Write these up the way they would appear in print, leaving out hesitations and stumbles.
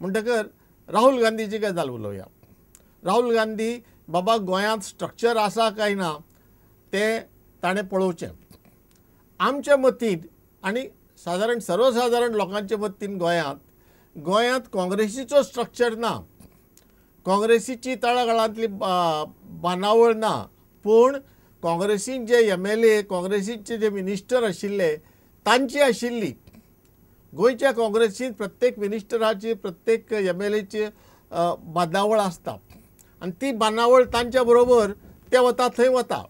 म्हणटकर राहुल गांधीची गजाल उलोवया. राहुल गांधी बाबा गोंयांत स्ट्रक्चर आसा काय ना ते ताणें पळोवचें. आमच्या मतीन आनी सादारण सर्वसाधारण लोकांच्या मतीन गोंयांत काँग्रेसीचो स्ट्रक्चर ना, काँग्रेसीची तळागाळांतली बांदावळ ना. पूण काँग्रेसीन जे MLA काँग्रेसीचे जे मिनिस्टर आशिल्ले तांची आशिल्ली. गोंयच्या काँग्रेसीन प्रत्येक मिनिस्टराची प्रत्येक MLAची बांदावळ आसता आनी ती बांदावळ तांच्या बरोबर ते वता थंय वता.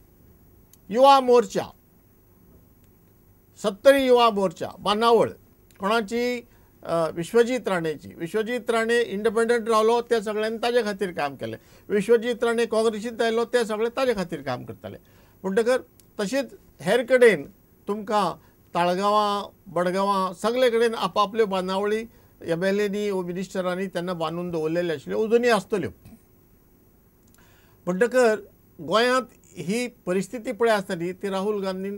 युवा मोर्चा 70 युवा मोर्चा बांदावळ कोणाची विश्वजीत राणेची. विश्वजीत राणे इंडिपेंडंट रावलो ते सगळ्यांनी ताजे खातीर काम केलें. विश्वजीत राणे काँग्रेसींत आयलो ते सगळे ताजे खातीर काम करताले. म्हणटकर तशीच हेर कडेन तुमकां ताळगांवां बडगांवां सगळे कडेन आपआपल्यो बांदावळी MLAंनी व मिनिस्टरांनी तेन्ना बांदून दवरलेल्यो आशिल्ल्यो, अजुनूय आसतल्यो. म्हणटकर गोंयांत ही परिस्थिती पळय आसतली ती राहुल गांधीन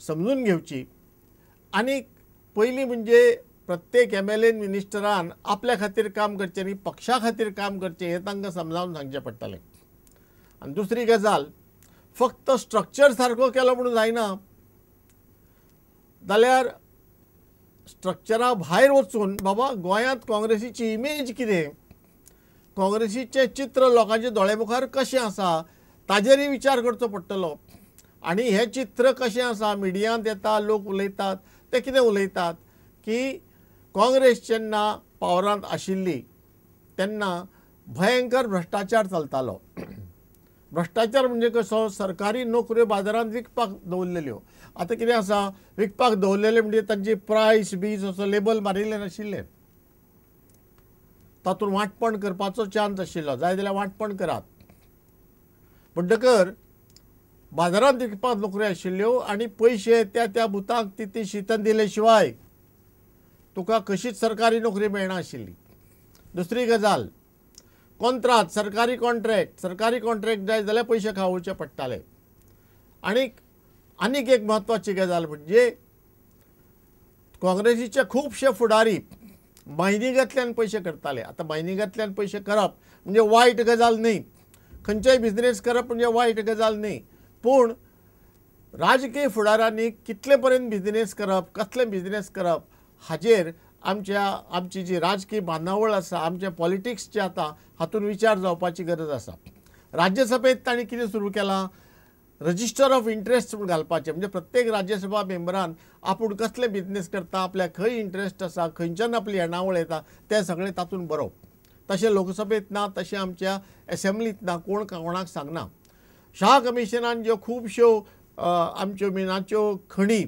समजून घेवची. आनी पयलीं म्हणजे प्रत्येक MLA मिनिस्टरान आपल्या खातीर काम करचें न्ही, पक्षा खातीर काम करचें हें तांकां समजावन सांगचें पडटलें. आनी दुसरी गजाल, फक्त स्ट्रक्चर सारको केलो म्हणून जायना, जाल्यार स्ट्रक्चरा भायर वचून बाबा गोंयांत काँग्रेसीची इमेज कितें, काँग्रेसीचें चित्र लोकांच्या दोळे मुखार कशें आसा ताजेरय विचार करचो पडटलो. आनी हें चित्र कशें आसा, मिडियांत येता लोक उलयतात ते कितें उलयतात की काँग्रेस जेन्ना पावरांत आशिल्ली तेन्ना भयंकर भ्रश्टाचार चलतालो. भ्रश्टाचार म्हणजे कसो, सरकारी नोकऱ्यो बाजारांत विकपाक दवरलेल्यो. आतां कितें आसा, विकपाक दवरलेले म्हणजे तांची प्रायस बीज असो लेबल मारिल्ले नाशिल्ले. तातूंत वांटपण करपाचो चान्स आशिल्लो, जाय जाल्यार वांटपण करात. म्हणटकर बाजारांत विकपाक नोकऱ्यो आशिल्ल्यो आनी पयशे त्या बुतांक ती शितन दिले शिवाय तुका कशीच सरकारी नोकरी मेळना आशिल्ली. दुसरी गजाल, कॉन्ट्राक्ट सरकारी कॉन्ट्रॅक्ट जाय जाल्यार पयशे खावोवचे पडटाले. आनीक एक म्हत्वाची गजाल म्हणजे काँग्रेसीचे खुबशे फुडारी मायनिंगांतल्यान पयशे करताले. आतां मायनिंगांतल्यान पयशे करप म्हणजे वायट गजाल न्ही, खंयचोय बिझनेस करप म्हणजे वायट गजाल न्ही. पूण राजकीय फुडाऱ्यांनी कितले पर्यंत बिझनेस करप, कसले बिझनेस करप हाजेर आमची जी राजकीय बांदावळ आसा, आमचें पॉलिटिक्स जें आतां हातूंत विचार जावपाची गरज आसा. राज्यसभेत तांणी कितें सुरू केलां, रजिस्टर ऑफ इंट्रस्ट म्हूण घालपाचें. म्हणजे प्रत्येक राज्यसभा मेंबरान आपूण कसले बिझनेस करता, आपल्याक खंय इंट्रस्ट आसा, खंयच्यान आपली येणावळ येता तें सगळें तातूंत बरोवप. तशें लोकसभेत ना, तशें आमच्या एसेंब्लींत ना, कोण कोणाक सांगना. शाह कमिशनान ज्यो खुबश्यो आमच्यो मिनाच्यो खणी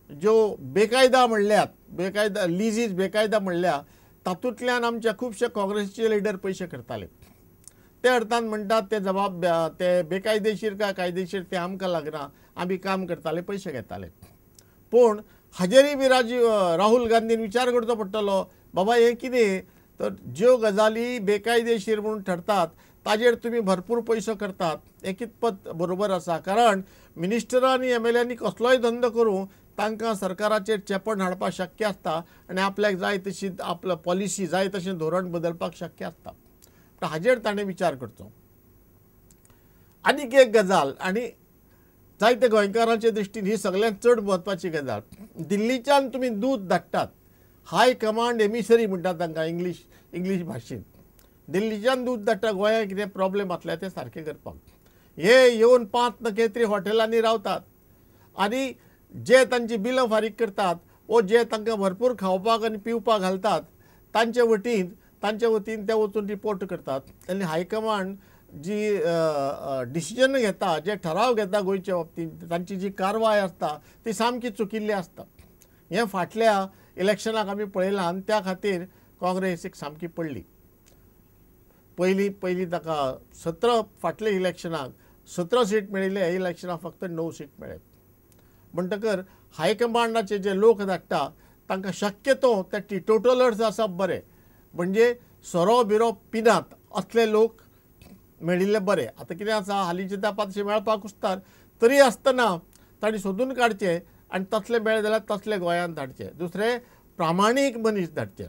ज्यो बेकायदा म्हणल्यात, लिजीज बेकायदा म्हणल्या, तातूंतल्यान आमच्या खुबशे काँग्रेसीचे लिडर पयशे करताले. ते अर्थान म्हणटात ते बेकायदेशीर काय कायदेशीर ते आमकां लागना, आमी काम करताले, पयशे घेताले. पूण हाजेरय बी राहुल गांधीन विचार करचो पडटलो, बाबा हें कितें, तर ज्यो गजाली बेकायदेशीर म्हणून ठरतात ताजेर तुमी भरपूर पयसो करतात, हें कितपत बरोबर आसा. कारण मिनिस्टरांनी MLAंनी कसलोय धंदो करूं तांकां सरकाराचेर चेपण हाडपाक शक्य आसता आनी आपल्याक जाय तशी आपलो पॉलिसी जाय तशें धोरण बदलपाक शक्य आसता. हाजेर ताणें विचार करचो. आनीक एक गजाल, आनी जायते गोंयकारांचे दृश्टीन ही सगळ्यांत चड म्हत्वाची गजाल, दिल्लीच्यान तुमी दूत धाडटात, हाय कमांड एमिसरी म्हणटात तांकां इंग्लीश भाशेंत. दिल्लीच्यान दूत धाडटा गोंयांत कितें प्रॉब्लेम आसल्यार ते सारके करपाक. हे येवन 5 ना खंय तरी हॉटेलांनी रावतात आनी जे तांची बिलां फारीक करतात वो जे तांकां भरपूर खावपाक आनी पिवपाक घालतात तांचे वतीन ते वचून रिपोर्ट करतात. आनी हायकमांड जी डिसिजन घेता, जे ठराव घेता गोंयच्या बाबतींत, तांची जी कारवाय आसता ती सामकी चुकिल्ली आसता. हें फाटल्या इलेक्शनाक आमी पळयलां आनी त्या खातीर काँग्रेसीक सामकी पडली. पयलीं ताका 17 फाटल्या इलेक्शनाक 17 सीट मेळिल्ले, ह्या इलेक्शनाक फक्त 9 सीट मेळ्ळे. म्हणटकर हायकमांडाचे जे लोक धाडटा तांकां शक्यतो ते टिटोटलर्स आसप बरें, म्हणजे सोरो बिरो पिनात असले लोक मेळिल्ले बरे. आतां कितें आसा, हालींच्या तेंपार तशें मेळपाक उस्तार, तरी आसतना तांणी सोदून काडचे आनी तसले मेळ्ळे जाल्यार तसले गोंयांत धाडचे. दुसरे प्रामाणीक मनीस धाडचे.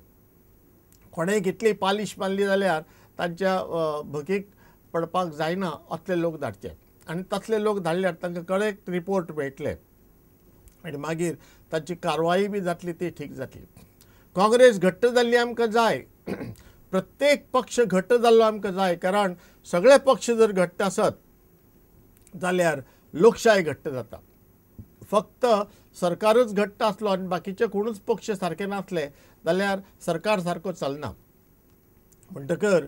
कोणेय कितली पालिश मारली जाल्यार तांच्या भकीक पडपाक जायना असले लोक धाडचे आनी तसले लोक धाडल्यार तांकां करेक्ट रिपोर्ट मेळटले आनी मागीर ताची कारवाई बी जातली ती ठीक जातली. काँग्रेस घट्ट जाल्ली आमकां जाय, प्रत्येक पक्ष घट्ट जाल्लो आमकां जाय, कारण सगळे पक्ष जर घट्ट आसत जाल्यार लोकशाय घट्ट जाता. फक्त सरकारच घट्ट आसलो आनी बाकीचे कोणूच पक्ष सारके नासले जाल्यार सरकार सारको चलना. म्हणटकर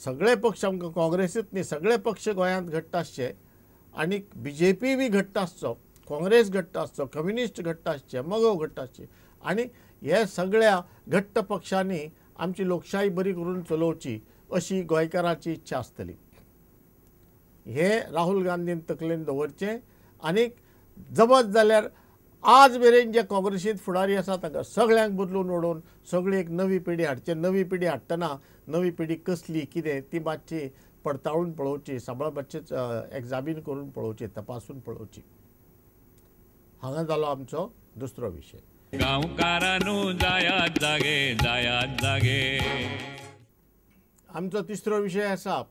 सगळे पक्ष आमकां काँग्रेसीच न्ही सगळे पक्ष गोंयांत घट्ट आसचे आनी BJP बी घट्ट आसचो, काँग्रेस घट्ट आसचो, कम्युनिस्ट घट्ट आसचे, मगो घट्ट आसचे आनी हे सगळ्या घट्ट पक्षांनी आमची लोकशाही बरी करून चलोवची अशी गोंयकारांची इच्छा आसतली. हे राहुल गांधीन तकलेन दवरचें आनीक जमत जाल्यार आज मेरेन जे काँग्रेसींत फुडारी आसा तांकां सगळ्यांक बदलून उडोवन सगळी एक नवी पिढी हाडचे. नवी पिढी हाडटना नवी पिढी कसली कितें ती मातशी पडताळून पळोवची, सगळं मातशें एक्झामीन करून पळोवची, तपासून पळोवची. हांगा जालो आमचो दुसरो विशय. गांवकारांनो जायात जागे जायात जागे. आमचो तिसरो विशय आसा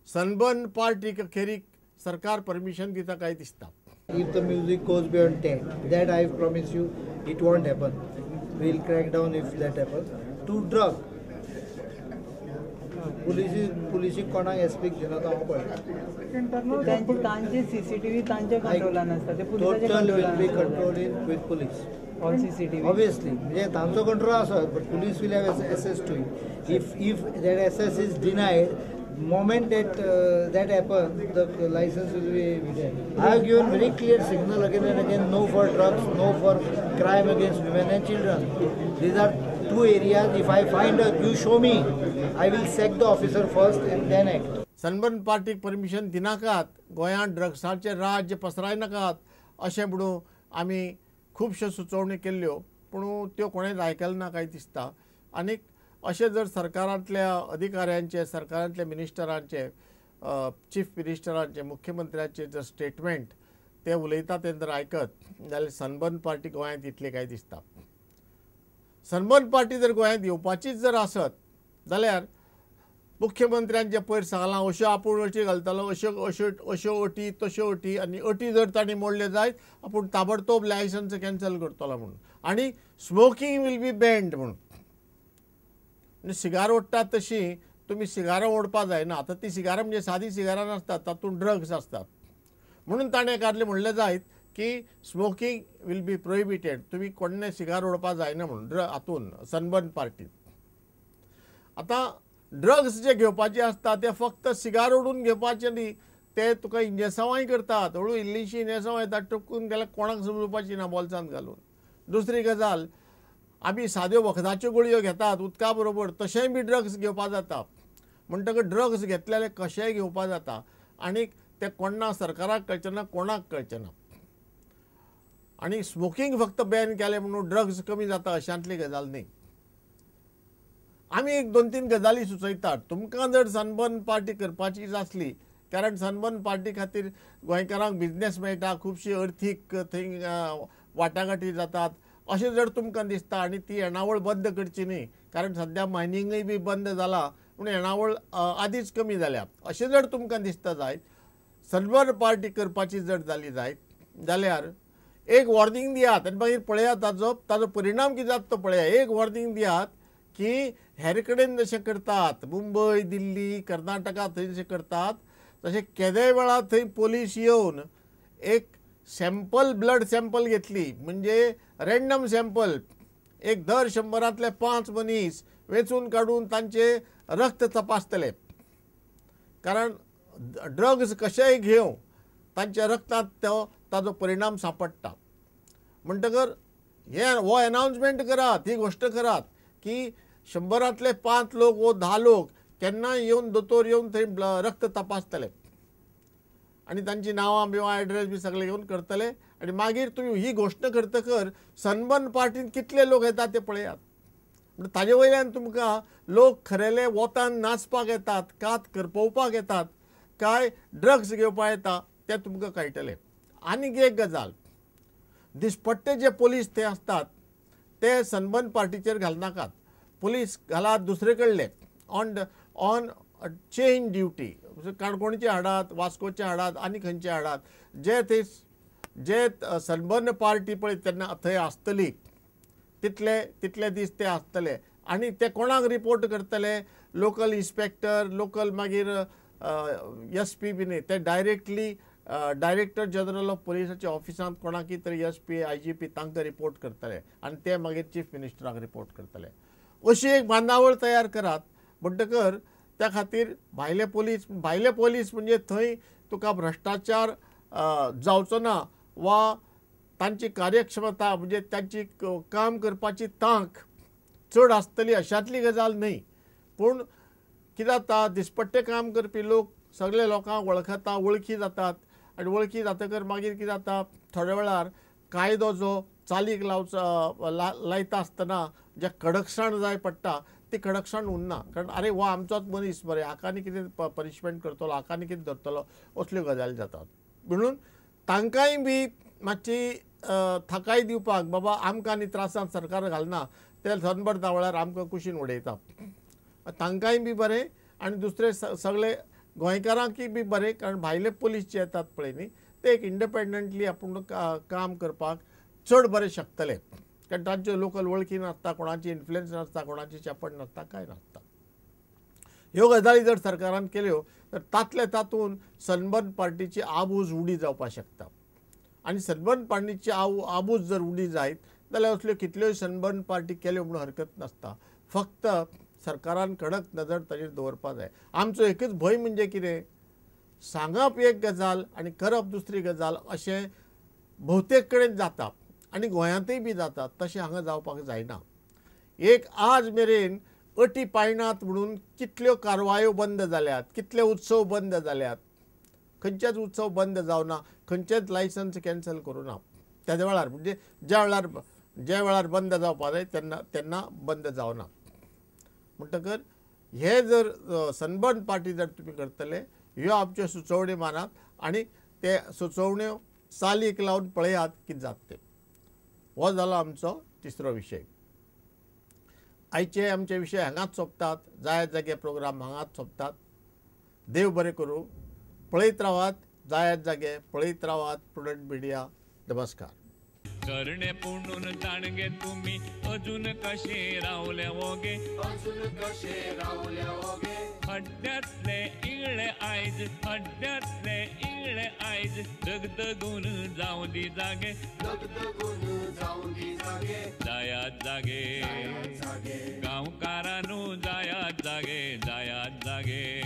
सनबर्न पार्टीक अखेरीक सरकार परमिशन दिता काय दिसता. If the music goes beyond 10, that I promise you, it won't happen. We'll crack down if that happens. To drug, police कोणाक एसपीक दिना तो हांव पळयता. तांचे CCTV तांच्या कंट्रोलान आसता, ते पुलिसाच्या Total will be कंट्रोलान controlled with police. All CCTV. Obviously, म्हणजे तांचो कंट्रोल आसत, but police will have access to it. If that access is denied, moment that happens, the license will be withheld. I have given very clear signal again and again: no for drugs, no for crime against women and children. These are two areas. If I find you show me, I will sack the officer first and then act. Sunburn पार्टीक permission दिनाकात, गोंयांत ड्रग्साचे राज्य पसराय नाकात अशें म्हणून आमी खुबश्यो सुचोवणी केल्ल्यो, पूण त्यो कोणेंच आयकले ना काय दिसता. आनीक अशें जर सरकारांतल्या अधिकाऱ्यांचे, सरकारांतल्या मिनिस्टरांचे, चीफ मिनिस्टरांचे, मुख्यमंत्र्याचे जर स्टेटमेंट ते उलयता ते जर आयकत जाल्यार सनबर्न पार्टी गोंयांत येतली काय दिसता. सनबर्न पार्टी जर गोंयांत येवपाचीच जर आसत जाल्यार मुख्यमंत्र्यान जे पयर सांगलां अश्यो आपूण अटी घालतलो, अश्यो अटी तश्यो अटी, आनी अटी जर तांणी मोडल्यो जायत आपूण ताबडतोब लायसन्स कॅन्सल करतलो म्हणून, आनी स्मोकींग वील बी बॅन्ड म्हणून. सिगार ओडटात तशी तुमी सिगारां ओडपा जायना. आतां ती सिगारां म्हणजे सादी सिगारां नासतात, तातूंत ड्रग्स आसतात म्हणून ताणें काडलें म्हणलें जायत की स्मोकींग वील बी प्रोहिबिटेड, तुमी कोणें सिगार ओडपा जायना म्हणून हातून सनबर्न पार्टीन. आतां ड्रग्स जे घेवपाचे आसता ते फक्त सिगार ओडून घेवपाचे न्ही, ते तुका इंजेसांवाय करतात, हळू इल्लीशीं इंजेसांव येतात, टपकून गेल्यार कोणाक समजूपाची ना बोल्सांत घालून. दुसरी गजाल, आमी साद्यो वखदाच्यो गुळयो घेतात उदका बरोबर, तशेंय बी ड्रग्स घेवपा जाता. म्हणटकच ड्रग्स घेतलेले कशेंय घेवपा जाता आनीक ते कोणा सरकाराक कळचें ना, कोणाक कळचें ना. आनी स्मोकींग फक्त बॅन केलें म्हणून ड्रग्स कमी जाता अशांतली गजाल न्ही. आमी एक 2-3 गजाली सुचयतात. तुमकां जर सनबर्न पार्टी करपाची आसली, कारण सनबर्न पार्टी खातीर गोंयकारांक बिजनेस मेळटा, खुबशी अर्थीक थंय वाटाघाटी जातात अशें जर तुमकां दिसता आनी ती येणावळ बंद करची न्ही, कारण सद्या मायनिंगूय बी बंद जाला पूण येणावळ आदींच कमी जाल्या, अशें जर तुमकां दिसता जायत, सनबर्न पार्टी करपाची जर जाली जायत जाल्यार एक वॉर्निंग दियात आनी मागीर पळयात ताजो परिणाम कितें जाता तो पळयात. एक वॉर्निंग दियात की हेर कडेन जशें करतात, मुंबय, दिल्ली, कर्नाटका थंय जशें करतात तशें केदेय वेळार थंय पोलीस येवन एक सॅम्पल, ब्लड सॅम्पल घेतली, म्हणजे रँडम सॅम्पल, एक दर 100तले 5 मनीस वेचून काडून तांचे रक्त तपासतले. कारण ड्रग्स कशेय घेवं तांच्या रक्तांत ताजो परिणाम सांपडटा. म्हणटकर हो अनाउन्समेंट करात, ही गोश्ट करात की 100तले 5 लोक वो 10 लोक केन्नाय येवन दोतोर येवन थंय रक्त तपासतले आनी तांची नांवां बिवां एड्रेस बी सगळे घेवन करतले. आनी मागीर तुमी ही गोश्ट करतकर सनबर्न पार्टीन कितले लोक येतात ते पळयात. म्हणजे ताजे वयल्यान तुमकां लोक खरेले वतान नाचपाक येतात, कात करपोवपाक येतात काय ड्रग्स घेवपाक येता ते तुमकां कळटलें. आनीक एक गजाल, दिसपट्टे जे पोलीस ते आसतात ते सनबर्न पार्टीचेर घालनाकात. पुलीस घालात दुसरे कडले ऑन चेंज ड्युटी, काणकोणचे हाडात, वास्कोचे हाडात, आनी खंयचे हाडात, जे सनबर्न पार्टी पळय तेन्ना थंय आसतली तितले दीस ते आसतले आनी ते कोणाक रिपोर्ट करतले, लोकल इन्स्पेक्टर, लोकल मागीर SP बी ते डायरेक्टली डायरेक्टर जनरल ऑफ पुलिसाच्या ऑफिसांत कोणाकी तरी SP IGP तांकां रिपोर्ट करतले आनी ते मागीर चीफ मिनिस्टराक रिपोर्ट करतले. अशी एक बांदावळ तयार करात. म्हणटकर त्या खातीर भायले पोलीस म्हणजे थंय तुका भ्रश्टाचार जावचो ना वा तांची कार्यक्षमता म्हणजे तांची काम करपाची तांक चड आसतली अशातली गजाल न्हय. पूण कितें जाता, दिसपट्टे काम करपी लोक सगळे लोकांक वळखता, वळखी जातात आनी वळखी जातकर मागीर कितें जाता, थोड्या वेळार कायदो जो चालीक लायता आसतना जे कडकसाण जाय पडटा ती कडकसाण उरना. कारण आरे हो आमचोच मनीस मरे, हाकानी कितें पनिशमेंट करतलो, हाकानी कितें धरतलो, असल्यो गजाली जातात. म्हणून तांकांय बी मातशी थाकाय दिवपाक, बाबा आमकां आनी त्रासांत सरकार घालना, ते सनबर्न दावळ्यार आमकां कुशीन उडयता, तांकांय बी बरें आनी दुसरे सगळे गोंयकारांकय बी बरें. कारण भायले पुलीस जे येतात पळय न्ही ते एक इंडिपेंडंटली आपूण काम करपाक चड बरें शकतले. कारण तांच्यो लोकल वळखी नासता, कोणाची इन्फ्लुएन्स नासता, कोणाची चेपण नासता, कांय नासता. ह्यो गजाली जर सरकारान केल्यो तर तातूंत सनबर्न पार्टीची आबूज उडी जावपाक शकता. आनी सनबर्न पार्टीची आबूज जर उडी जायत जाल्यार असल्यो कितल्योय सनबर्न पार्टी केल्यो म्हणून हरकत नासता. फक्त सरकारान कडक नजर ताचेर दवरपा जाय. आमचो एकच भंय म्हणजे कितें, सांगप एक गजाल आनी करप दुसरी गजाल अशें भोवतेक कडेन जाता आनी गोंयांतय बी जाता. तशें हांगा जावपाक जायना. एक आज मेरेन अटी पाळनात म्हणून कितल्यो कारवायो बंद जाल्यात, कितले उत्सव बंद जाल्यात, खंयचेच उत्सव बंद जावना, खंयचेच लायसन्स कॅन्सल करूना. त्या वेळार म्हणजे ज्या वेळार बंद जावपा जाय तेन्ना बंद जावना. म्हणटकर हे जर सनबर्न पार्टी जर तुमी करतले, ह्यो आमच्यो सुचोवण्यो मानात आनी ते सुचोवण्यो चालीक लावन पळयात कितें जाता तें. हो जालो आमचो तिसरो विशय. आयचे आमचे विशय हांगाच सोंपतात. जाय जागे प्रोग्राम हांगाच सोंपतात. देव बरें करूं. पळयत रावात जायत जागे, पळयत रावात प्रुडंट मिडिया. नमस्कार. करणे पुणून जाणगे तुम्ही अजून कशे रावले वोगे, हड्ड्यातले इळे आयज, हड्ड्यातले इळे आयज, दगदगून जाऊ दी जागे, जायात जागे, गांवकारानू जायात जागे, जायात जागे.